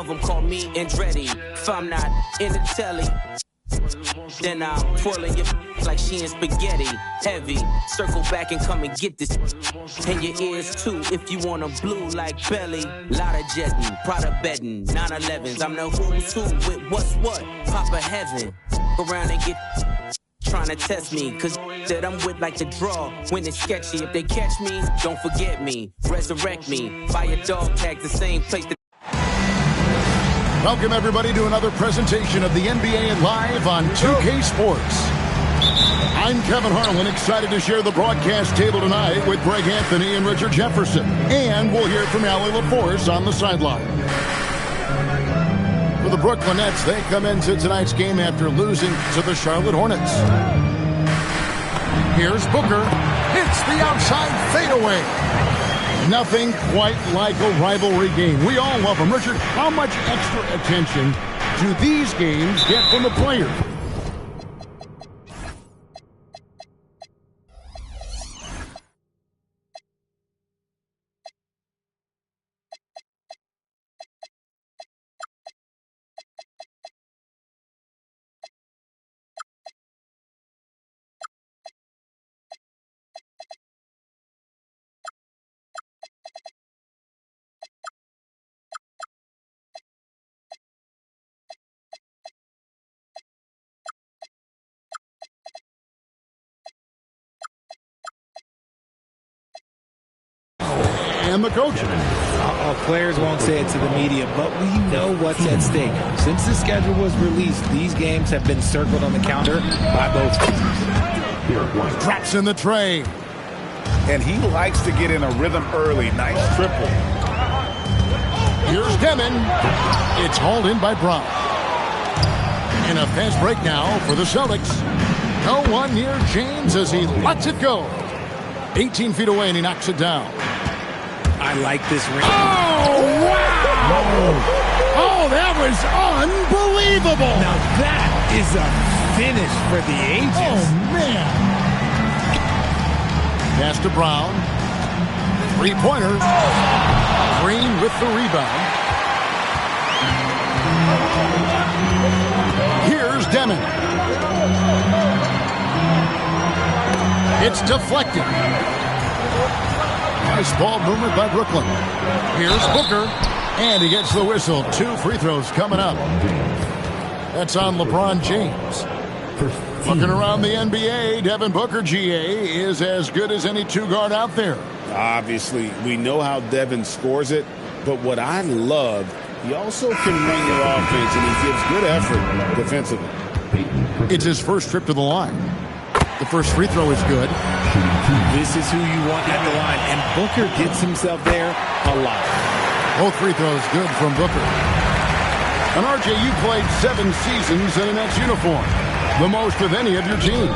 of them call me Andretti. If I'm not in the telly, then I'm twirling your like she in spaghetti. Heavy, circle back and come and get this. And your ears too, if you want 'em blue like belly. Lot of jetting, Prada betting, 911s. I'm the who's who with what's what. Papa heaven, go around and get trying to test me, cause that I'm with like the draw when it's sketchy. If they catch me, don't forget me. Resurrect me, buy a dog tag the same place that. Welcome, everybody, to another presentation of the NBA Live on 2K Sports. I'm Kevin Harlan, excited to share the broadcast table tonight with Greg Anthony and Richard Jefferson. And we'll hear from Allie LaForce on the sideline. For the Brooklyn Nets, they come into tonight's game after losing to the Charlotte Hornets. Here's Booker. Hits the outside fadeaway. Nothing quite like a rivalry game. We all love them. Richard, how much extra attention do these games get from the players? And the coaches. Players won't say it to the media, but we know what's at stake. Since the schedule was released, these games have been circled on the calendar by both teams. Drops in the tray. And he likes to get in a rhythm early. Nice triple. Here's Demon. It's hauled in by Brown. And a fast break now for the Celtics. No one near James as he lets it go. 18 feet away and he knocks it down. I like this ring. Oh, wow! Oh, that was unbelievable! Now that is a finish for the ages. Oh, man. Pass to Brown. Three-pointer. Green with the rebound. Here's Demon. It's deflected. Nice ball movement by Brooklyn. Here's Booker. And he gets the whistle. 2 free throws coming up. That's on LeBron James. Looking around the NBA, Devin Booker, GA, is as good as any two-guard out there. Obviously, we know how Devin scores it, but what I love, he also can run your offense, and he gives good effort defensively. It's his first trip to the line. The first free throw is good. This is who you want at the line, and Booker gets himself there a lot. Both free throws good from Booker. And RJ, you played 7 seasons in a Nets uniform, the most of any of your teams.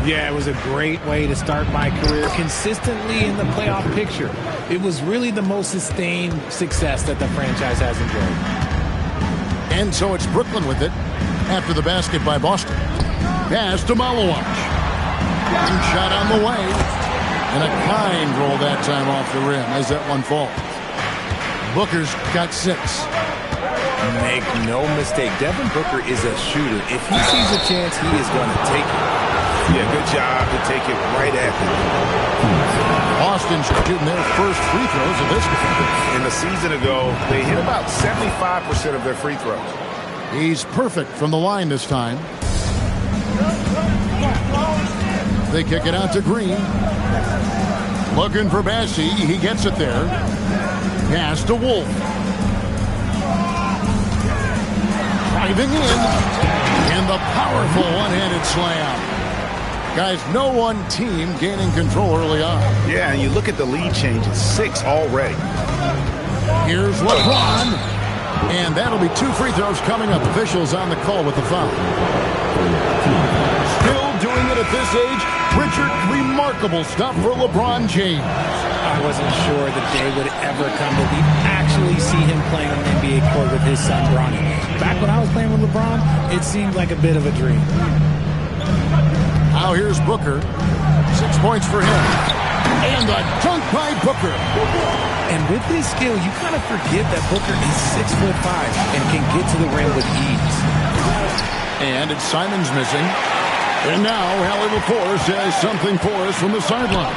Yeah, it was a great way to start my career consistently in the playoff picture. It was really the most sustained success that the franchise has enjoyed. And so it's Brooklyn with it after the basket by Boston. Pass to Malawach. Shot on the way. And a kind roll that time off the rim as that one falls. Booker's got 6. Make no mistake, Devin Booker is a shooter. If he sees a chance, he is going to take it. Yeah, good job to take it right at him. Boston's shooting their first free throws of this game. In the season ago, they hit about 75% of their free throws. He's perfect from the line this time. They kick it out to Green. Looking for Bassey. He gets it there. Pass to Wolf. Driving in. And the powerful one-handed slam. Guys, no one team gaining control early on. Yeah, and you look at the lead change. It's 6 already. Here's LeBron. And that'll be 2 free throws coming up. Officials on the call with the foul. Still doing it at this age. Richard, remarkable stuff for LeBron James. I wasn't sure the day would ever come that we'd actually see him playing on an NBA court with his son, Bronny. Back when I was playing with LeBron, it seemed like a bit of a dream. Now here's Booker. 6 points for him. And the dunk by Booker. And with his skill, you kind of forget that Booker is 6'5" and can get to the rim with ease. And it's Simons missing. And now Hallie LaForce has something for us from the sideline.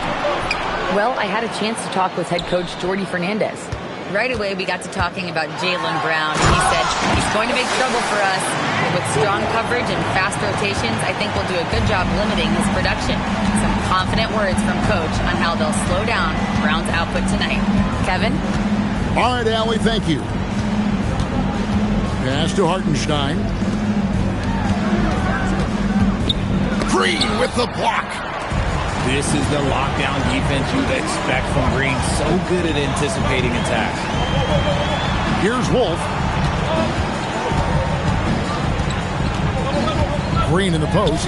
Well, I had a chance to talk with head coach Jordy Fernandez. Right away, we got to talking about Jaylen Brown. He said, he's going to make trouble for us. With strong coverage and fast rotations, I think we'll do a good job limiting his production. Some confident words from coach on how they'll slow down Brown's output tonight. Kevin? All right, Allie, thank you. Pass to Hartenstein. Green with the block. This is the lockdown defense you'd expect from Green. So good at anticipating attacks. Here's Wolf. Green in the post.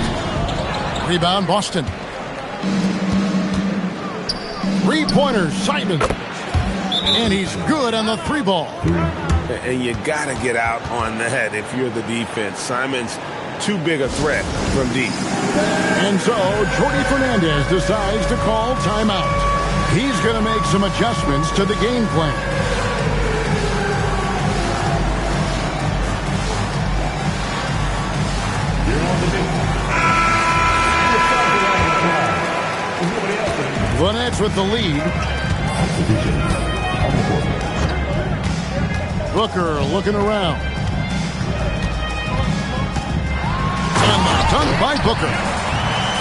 Rebound, Boston. Three-pointer, Simon. And he's good on the three ball. And you got to get out on that if you're the defense. Simon's too big a threat from deep. And so Jordy Fernandez decides to call timeout. He's going to make some adjustments to the game plan. The Nets with the lead. Booker looking around. And the dunk by Booker.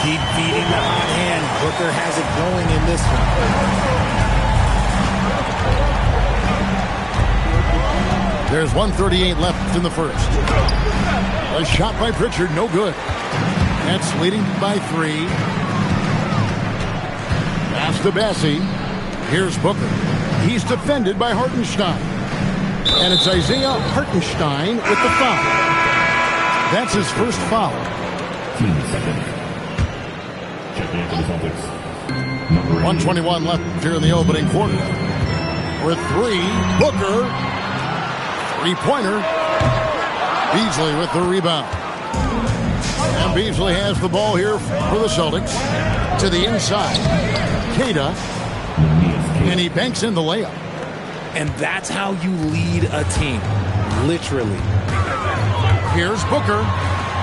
Keep feeding the hot hand. Booker has it going in this one. There's 1:38 left in the first. A shot by Pritchard, no good. Nets leading by 3. Pass to Bassie. Here's Booker. He's defended by Hartenstein. And it's Isaiah Hartenstein with the foul. That's his first foul. 1:21 left here in the opening quarter. With 3, Booker. Three-pointer. Beasley with the rebound. And Beasley has the ball here for the Celtics. To the inside. Queta. And he banks in the layup. And that's how you lead a team. Literally. Here's Booker.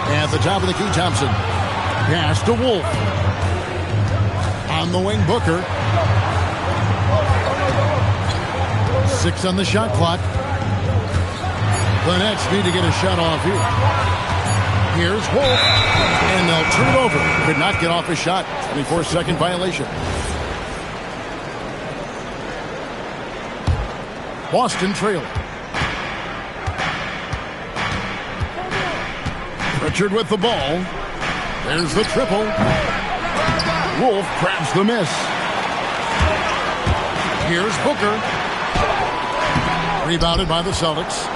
At the top of the key, Thompson. Pass to Wolf. On the wing, Booker. 6 on the shot clock. The Nets need to get a shot off here. Here's Wolf. And they'll turn it over. Could not get off a shot. 24-second violation. Boston trailing. Pritchard with the ball. There's the triple. Wolf grabs the miss. Here's Booker. Rebounded by the Celtics.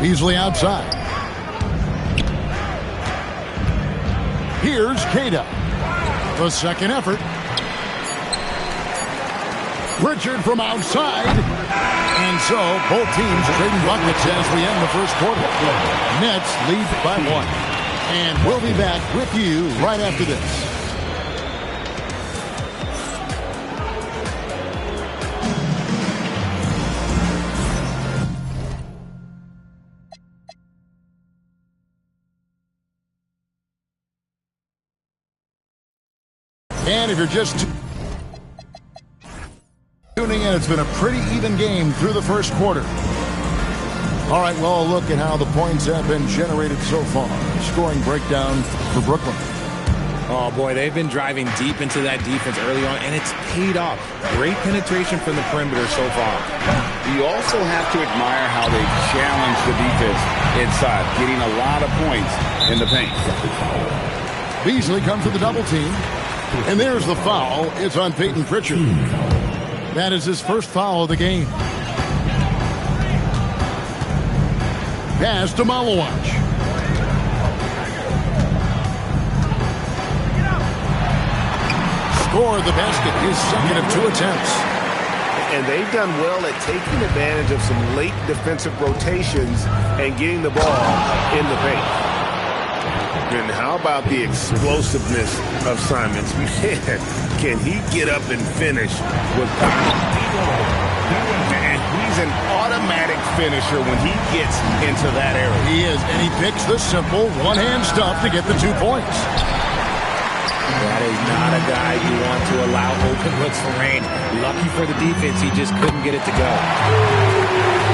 Beasley outside. Here's Queta. The second effort. Pritchard from outside. And so both teams trading buckets as we end the first quarter. Nets lead by 1. And we'll be back with you right after this. And if you're just tuning in, it's been a pretty even game through the first quarter. All right, well, look at how the points have been generated so far. Scoring breakdown for Brooklyn. Oh, boy, they've been driving deep into that defense early on, and it's paid off. Great penetration from the perimeter so far. You also have to admire how they challenge the defense inside, getting a lot of points in the paint. Beasley comes to the double team. And there's the foul. It's on Peyton Pritchard. That is his first foul of the game. Pass to Malawach. Scored the basket, his second of 2 attempts. And they've done well at taking advantage of some late defensive rotations and getting the ball in the paint. Benjamin, how about the explosiveness of Simons? Man, can he get up and finish with power? And he's an automatic finisher when he gets into that area. He is, and he picks the simple one-hand stuff to get the 2 points. That is not a guy you want to allow open looks for rain. Lucky for the defense, he just couldn't get it to go.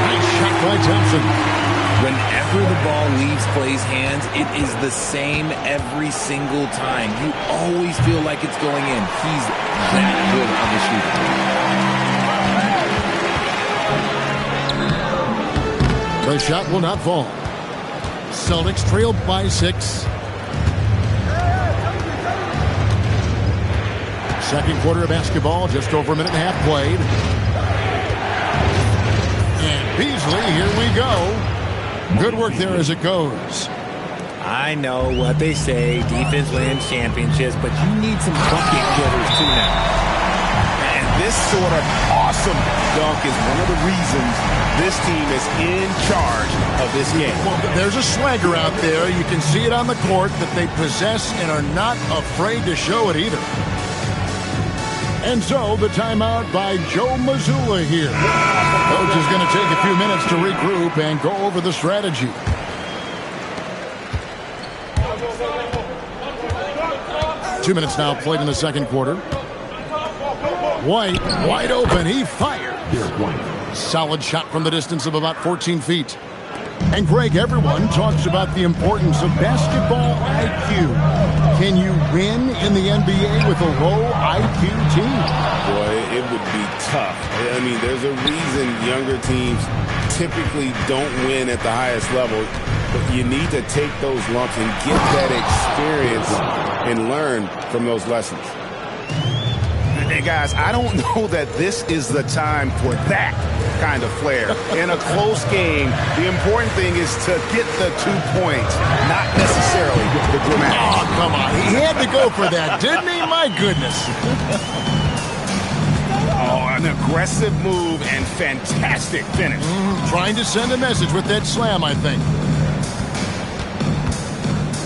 Nice shot by Thompson. Whenever the ball leaves Clay's hands, it is the same every single time. You always feel like it's going in. He's that good of a shooter. The shot will not fall. Celtics trail by 6. Second quarter of basketball, just over a minute and a half played. And Beasley, here we go. Good work there as it goes. I know what they say, defense wins championships, but you need some bucket getters too now. And this sort of awesome dunk is one of the reasons this team is in charge of this game. Well, there's a swagger out there. You can see it on the court that they possess and are not afraid to show it either. And so the timeout by Joe Mazzulla here. Coach is going to take a few minutes to regroup and go over the strategy. Two minutes now played in the second quarter. White, wide open. He fired. Solid shot from the distance of about 14 feet. And Greg, everyone talks about the importance of basketball IQ. Can you win in the NBA with a low IQ team? Boy, it would be tough. I mean, there's a reason younger teams typically don't win at the highest level. But you need to take those lumps and get that experience and learn from those lessons. And guys, I don't know that this is the time for that kind of flair. In a close game, the important thing is to get the 2 points, not necessarily the dramatic. Oh, come on. He had to go for that, didn't he? My goodness. Oh, an aggressive move and fantastic finish. Trying to send a message with that slam, I think.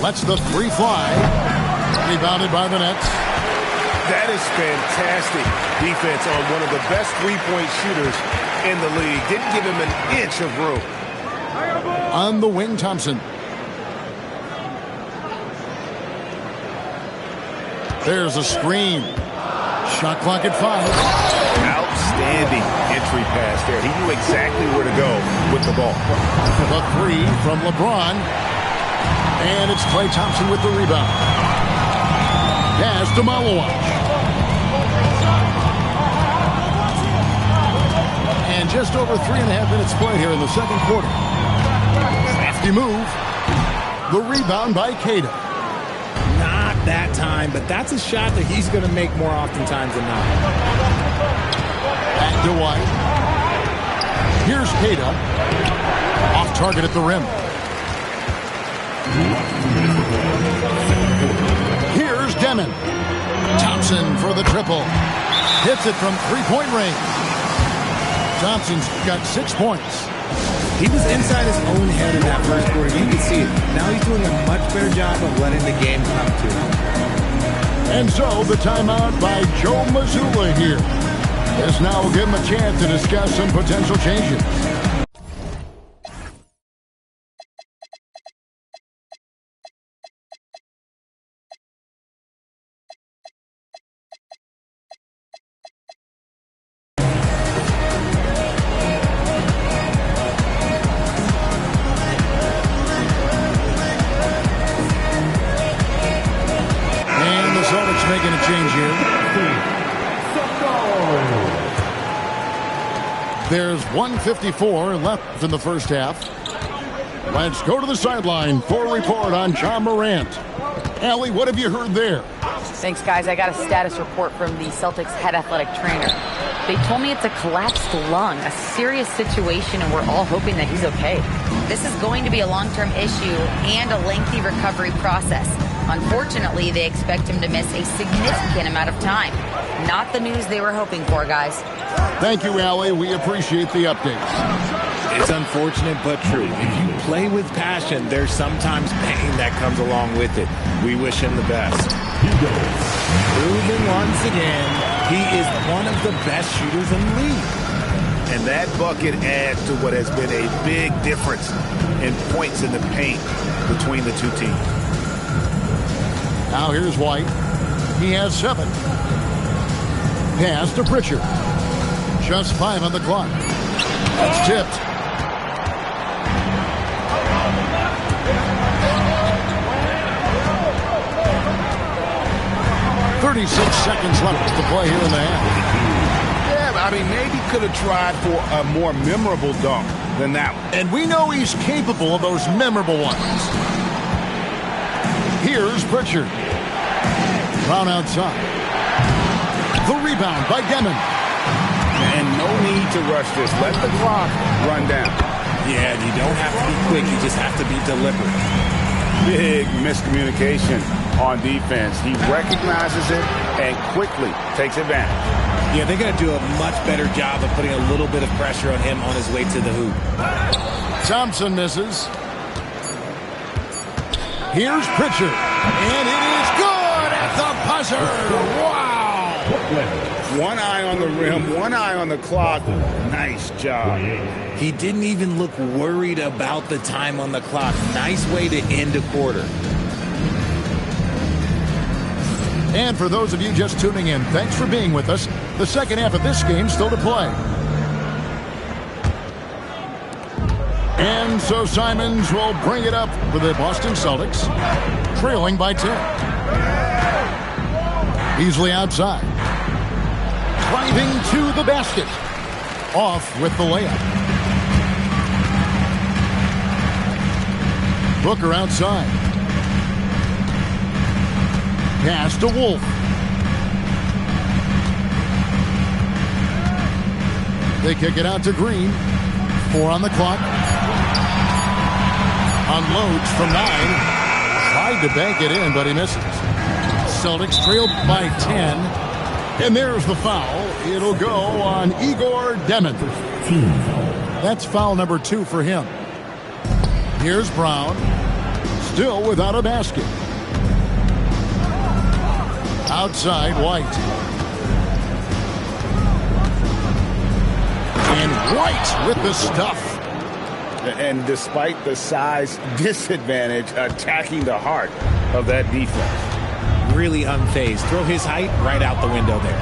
Lets the 3 fly. Rebounded by the Nets. That is fantastic defense on one of the best three-point shooters in the league. Didn't give him an inch of room. On the wing, Thompson. There's a screen. Shot clock at 5. Outstanding entry pass there. He knew exactly where to go with the ball. The 3 from LeBron. And it's Klay Thompson with the rebound. Pass to Malawach. And just over 3.5 minutes played here in the second quarter. Crafty move. The rebound by Cato. Not that time, but that's a shot that he's going to make more oftentimes than not. Back to White. Here's Cato. Off target at the rim. Here's Demon. Thompson for the triple. Hits it from three-point range. Thompson's got 6 points. He was inside his own head in that first quarter. You can see it. Now he's doing a much better job of letting the game come to him. And so the timeout by Joe Mazzulla here. This now will give him a chance to discuss some potential changes. Making a change here. There's 1:54 left in the first half. Let's go to the sideline for a report on John Morant. Allie, what have you heard there? Thanks, guys. I got a status report from the Celtics head athletic trainer. They told me it's a collapsed lung, a serious situation, and we're all hoping that he's okay. This is going to be a long-term issue and a lengthy recovery process. Unfortunately, they expect him to miss a significant amount of time. Not the news they were hoping for, guys. Thank you, Allie. We appreciate the updates. It's unfortunate but true. If you play with passion, there's sometimes pain that comes along with it. We wish him the best. Proving once again, he is one of the best shooters in the league. And that bucket adds to what has been a big difference in points in the paint between the two teams. Now here's White. He has 7. Pass to Pritchard. Just 5 on the clock. It's tipped. .36 left to play here in the half. Yeah, I mean, maybe could have tried for a more memorable dunk than that one. And we know he's capable of those memorable ones. Here's Pritchard. Brown outside. The rebound by Gm3. And no need to rush this. Let the clock run down. Yeah, you don't have to be quick. You just have to be deliberate. Big miscommunication on defense. He recognizes it and quickly takes advantage. Yeah, they're going to do a much better job of putting a little bit of pressure on him on his way to the hoop. Thompson misses. Here's Pritchard. And it is good at the buzzer. Wow. One eye on the rim, one eye on the clock. Nice job. He didn't even look worried about the time on the clock. Nice way to end a quarter. And for those of you just tuning in, thanks for being with us. The second half of this game still to play. And so Simons will bring it up for the Boston Celtics, trailing by 10. Beasley outside. Driving to the basket. Off with the layup. Booker outside. Pass to Wolf. They kick it out to Green. 4 on the clock. Unloads from 9. Tried to bank it in, but he misses. Celtics trailed by 10. And there's the foul. It'll go on Igor Gm3. That's foul number 2 for him. Here's Brown. Still without a basket. Outside, White. And White with the stuff. And despite the size disadvantage, attacking the heart of that defense. Really unfazed. Throw his height right out the window there.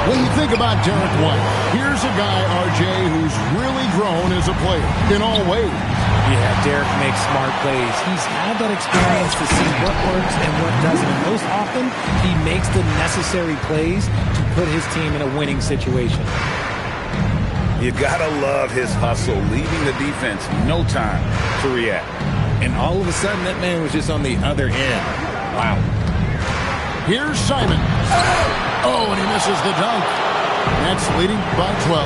When you think about Derek White, here's a guy, RJ, who's really grown as a player in all ways. Yeah, Derek makes smart plays. He's had that experience to see what works and what doesn't. And most often, he makes the necessary plays to put his team in a winning situation. You gotta love his hustle, leaving the defense no time to react. And all of a sudden, that man was just on the other end. Wow. Here's Simon. Oh, and he misses the dunk. That's leading by 12.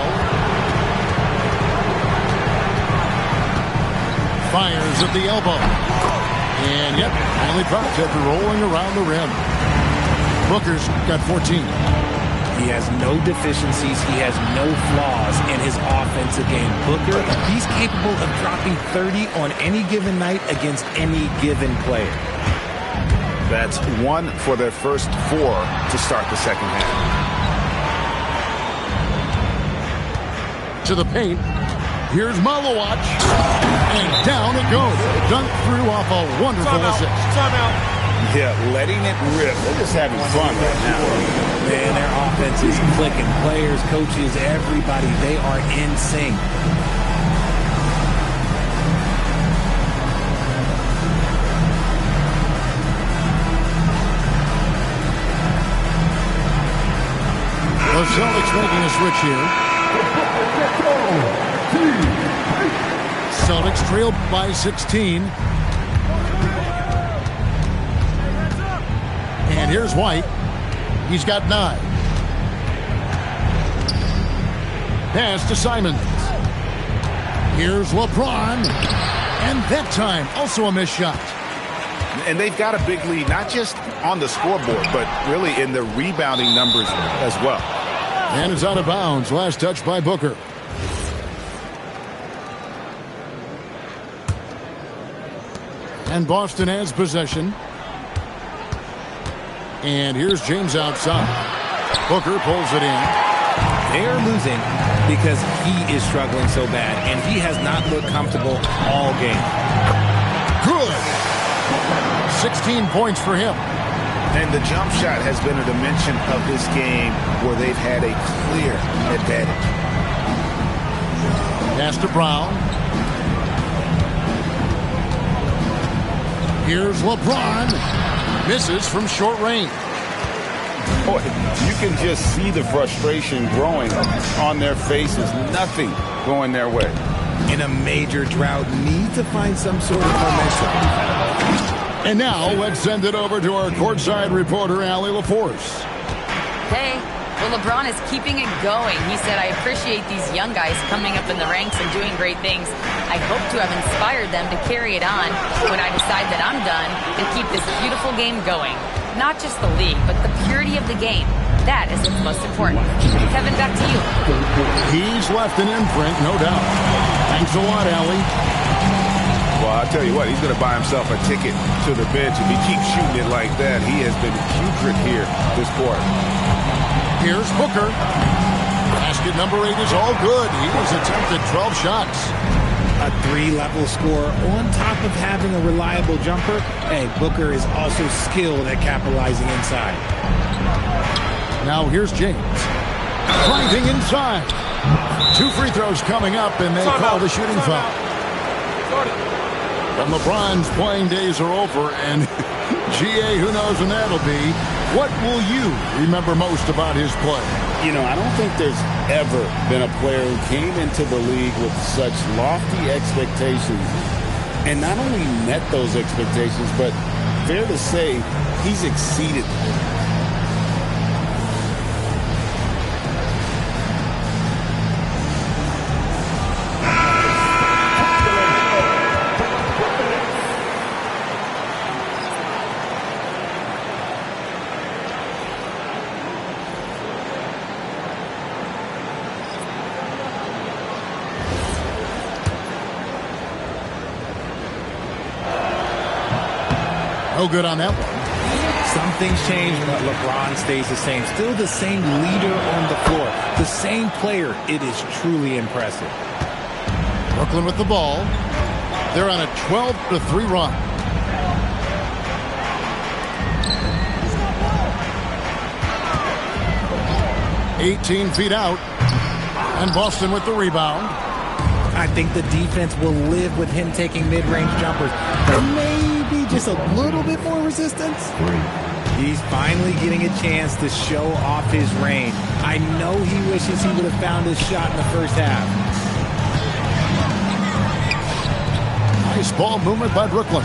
Fires at the elbow. And, yep, finally drops after rolling around the rim. Booker's got 14. He has no deficiencies. He has no flaws in his offensive game. Booker, he's capable of dropping 30 on any given night against any given player. That's 1 for their first 4 to start the second half. To the paint. Here's Malowacz. And down it goes. Dunk through off a wonderful assist. Timeout. Yeah, letting it rip. They're just having fun right now. Man, their offense is clicking. Players, coaches, everybody, they are in sync. The Celtics making a switch here. Celtics trailed by 16. And here's White. He's got 9. Pass to Simons. Here's LeBron. And that time, also a missed shot. And they've got a big lead, not just on the scoreboard, but really in the rebounding numbers as well. And it's out of bounds. Last touch by Booker. And Boston has possession. And here's James outside. Booker pulls it in. They're losing because he is struggling so bad, and he has not looked comfortable all game. Good. 16 points for him. And the jump shot has been a dimension of this game where they've had a clear advantage. Pass to Brown. Here's LeBron. Misses from short range. Boy, you can just see the frustration growing on their faces. Nothing going their way. In a major drought, need to find some sort of momentum. And now let's send it over to our courtside reporter, Allie LaForce. Hey, well, LeBron is keeping it going. He said, I appreciate these young guys coming up in the ranks and doing great things. I hope to have inspired them to carry it on when I decide that I'm done and keep this beautiful game going. Not just the league, but the purity of the game. That is what's most important. Kevin, back to you. He's left an imprint, no doubt. Thanks a lot, Allie. Well, I'll tell you what, he's going to buy himself a ticket to the bench. If he keeps shooting it like that, he has been putrid here this quarter. Here's Booker. Basket number 8 is all good. He has attempted 12 shots. A 3-level score on top of having a reliable jumper. Hey, Booker is also skilled at capitalizing inside. Now here's James. Driving inside. 2 free throws coming up, and they call the shooting foul. But LeBron's playing days are over, and GA, who knows when that'll be. What will you remember most about his play? You know, I don't think there's ever been a player who came into the league with such lofty expectations and not only met those expectations, but fair to say he's exceeded them. No good on that one. Some things change, but LeBron stays the same. Still the same leader on the floor. The same player. It is truly impressive. Brooklyn with the ball. They're on a 12-3 run. $18 feet out. And Boston with the rebound. I think the defense will live with him taking mid-range jumpers. Maybe just a little bit more resistance. He's finally getting a chance to show off his range. I know he wishes he would have found his shot in the first half. Nice ball movement by Brooklyn.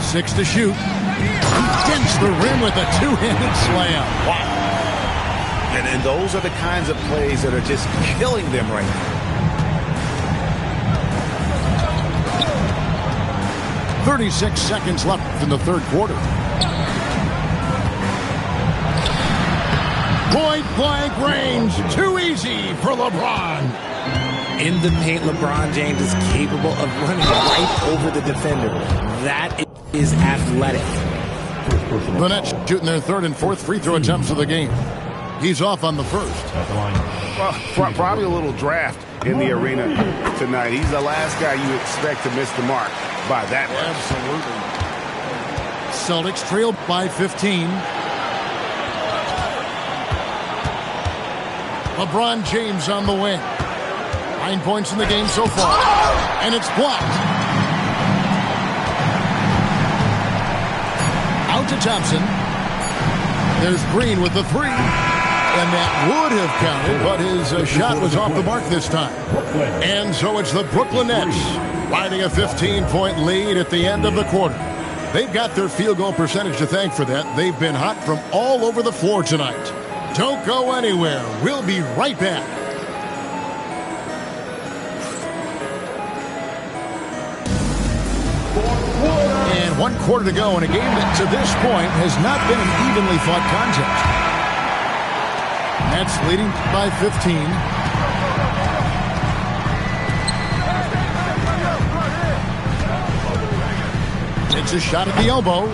6 to shoot. He dents the rim with a 2-handed slam. Wow. And those are the kinds of plays that are just killing them right now. 36 seconds left in the third quarter. Point-blank range. Too easy for LeBron. In the paint, LeBron James is capable of running right over the defender. That is athletic. The Nets shooting their third and fourth free throw attempts of the game. He's off on the first. Well, probably a little draft in the arena tonight. He's the last guy you expect to miss the mark by that much. Absolutely. Celtics trailed by 15. LeBron James on the wing. 9 points in the game so far. And it's blocked. Out to Thompson. There's Green with the three. And that would have counted, but his shot was off the mark this time. And so it's the Brooklyn Nets riding a 15-point lead at the end of the quarter. They've got their field goal percentage to thank for that. They've been hot from all over the floor tonight. Don't go anywhere. We'll be right back. And 1 quarter to go in a game that to this point has not been an evenly fought contest. Nets leading by 15. It's a shot at the elbow.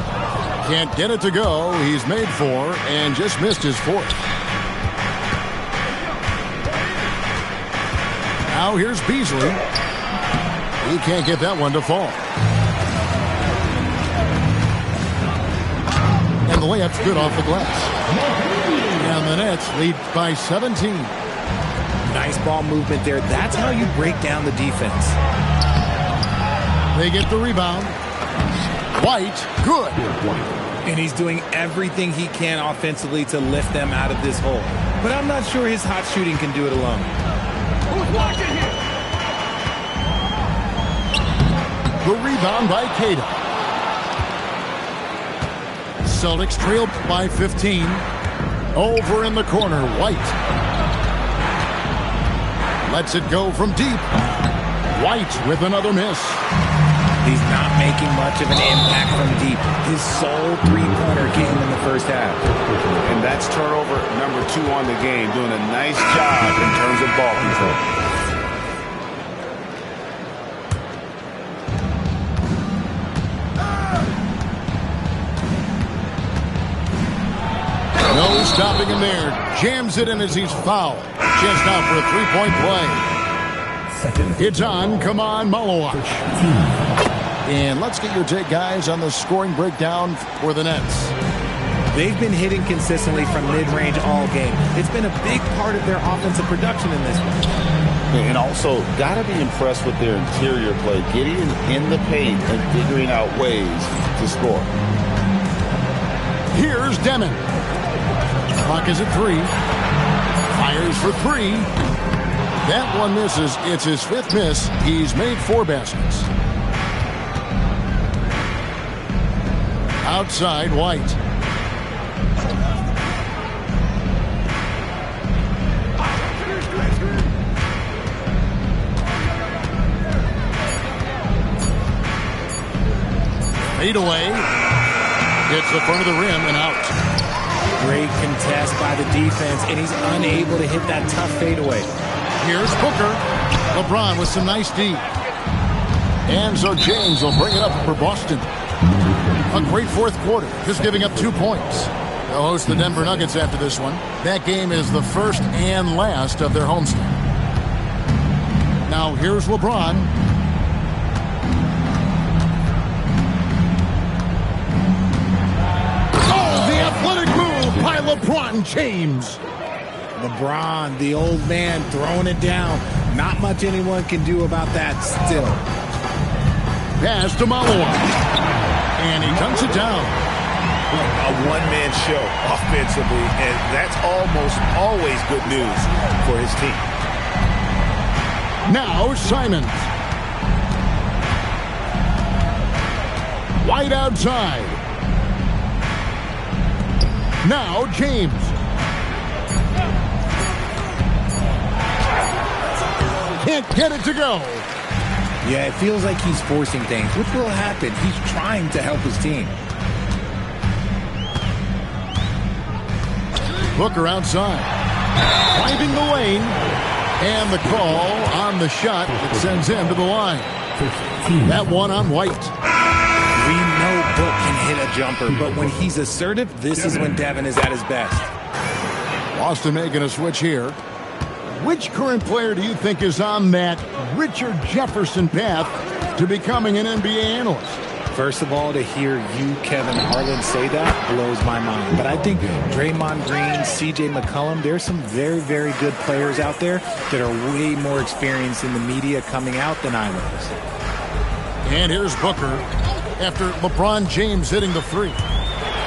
Can't get it to go. He's made 4 and just missed his 4th. Now here's Beasley. He can't get that one to fall. And the layup's good off the glass. And the Nets lead by 17. Nice ball movement there. That's how you break down the defense. They get the rebound. White, good. And he's doing everything he can offensively to lift them out of this hole. But I'm not sure his hot shooting can do it alone. The rebound by Cato. Celtics trail by 15. Over in the corner, White. Lets it go from deep. White with another miss. He's not making much of an impact from deep. His sole three-pointer came in the first half. And that's turnover number 2 on the game, doing a nice job in terms of ball control. No stopping him there. Jams it in as he's fouled. Chance now for a three-point play. It's on. Come on, Malowach. And let's get your take, guys, on the scoring breakdown for the Nets. They've been hitting consistently from mid-range all game. It's been a big part of their offensive production in this one. And also, got to be impressed with their interior play, getting in the paint and figuring out ways to score. Here's Demon. Clock is at 3. Fires for 3. That one misses. It's his 5th miss. He's made 4 baskets. Outside, White. Fade away. Hits the front of the rim and out. Great contest by the defense, and he's unable to hit that tough fadeaway. Here's Booker. LeBron with some nice D. And so James will bring it up for Boston. A great 4th quarter, just giving up 2 points. They'll host the Denver Nuggets after this one. That game is the first and last of their homestand. Now here's LeBron. Oh, the athletic move by LeBron James. LeBron, the old man, throwing it down. Not much anyone can do about that still. Pass to Malowach. And he dunks it down. A one-man show offensively, and that's almost always good news for his team. Now Simons. White outside. Now James. Can't get it to go. Yeah, it feels like he's forcing things, which will happen. He's trying to help his team. Booker outside. Finding the lane. And the call on the shot that sends him to the line. That one on White. We know Book can hit a jumper, but when he's assertive, this is when Devin is at his best. Boston making a switch here. Which current player do you think is on that Richard Jefferson path to becoming an NBA analyst? First of all, to hear you, Kevin Harlan, say that blows my mind. But I think Draymond Green, C.J. McCollum, there's some very, very good players out there that are way more experienced in the media coming out than I was. And here's Booker after LeBron James hitting the 3.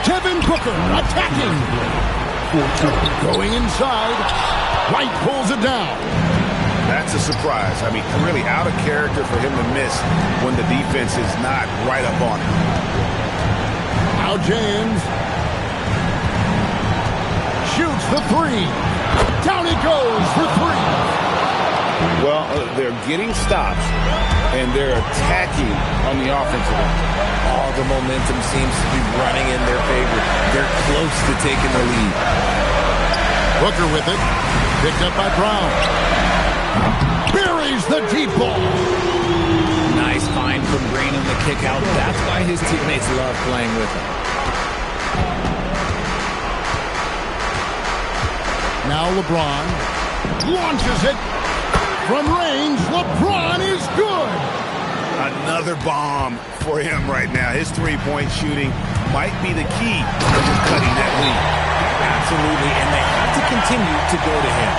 Devin Booker attacking. Going inside. White pulls it down. That's a surprise. I mean, really out of character for him to miss when the defense is not right up on him. Now James shoots the 3. Down he goes for 3. Well, they're getting stops, and they're attacking on the offensive end. All the momentum seems to be running in their favor. They're close to taking the lead. Booker with it. Picked up by Brown. Buries the deep ball. Nice find refrain from draining the kick out. That's why his teammates love playing with him. Now LeBron launches it. From range, LeBron is good. Another bomb for him right now. His three-point shooting might be the key to just cutting that lead. Absolutely, and they have to continue to go to him.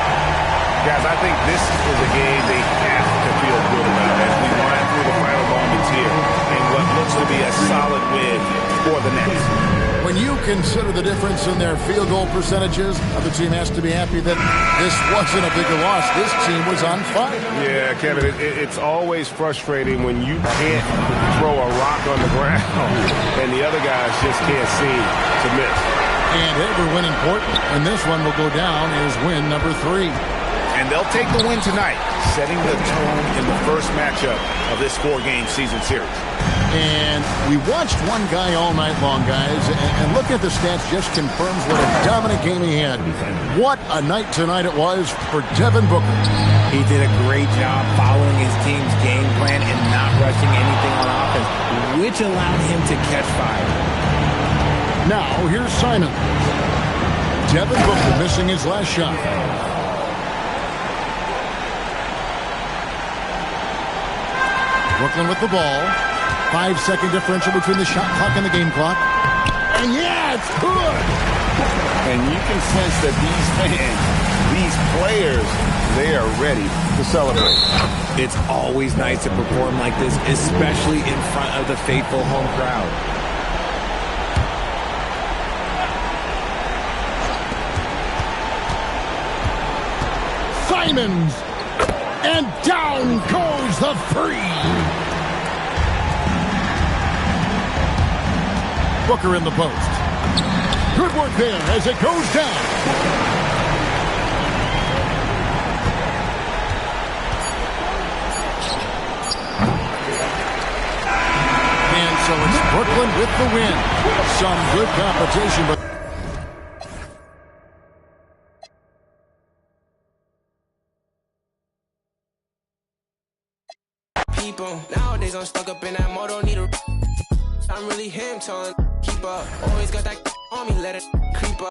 Guys, I think this is a game they have to feel good about as we wind through the final moments here in what looks to be a solid win for the Nets. When you consider the difference in their field goal percentages, the team has to be happy that this wasn't a bigger loss. This team was on fire. Yeah, Kevin, it's always frustrating when you can't throw a rock on the ground and the other guys just can't seem to miss. And every win important, and this one will go down as win number 3. And they'll take the win tonight, setting the tone in the first matchup of this 4-game season series. And we watched one guy all night long, guys, and looking at the stats just confirms what a dominant game he had. What a night tonight it was for Devin Booker. He did a great job following his team's game plan and not rushing anything on offense, which allowed him to catch fire. Now, here's Simon. Devin Booker missing his last shot. Brooklyn with the ball. 5-second differential between the shot clock and the game clock. And yeah, it's good! And you can sense that these fans, these players, they are ready to celebrate. It's always nice to perform like this, especially in front of the faithful home crowd. Simons! And down goes the three! Booker in the post. Good work there as it goes down. And so it's Brooklyn with the win. Some good competition, but people nowadays I'm stuck up in that mode, don't need a I'm really him telling keep up, always got that on me, let it creep up.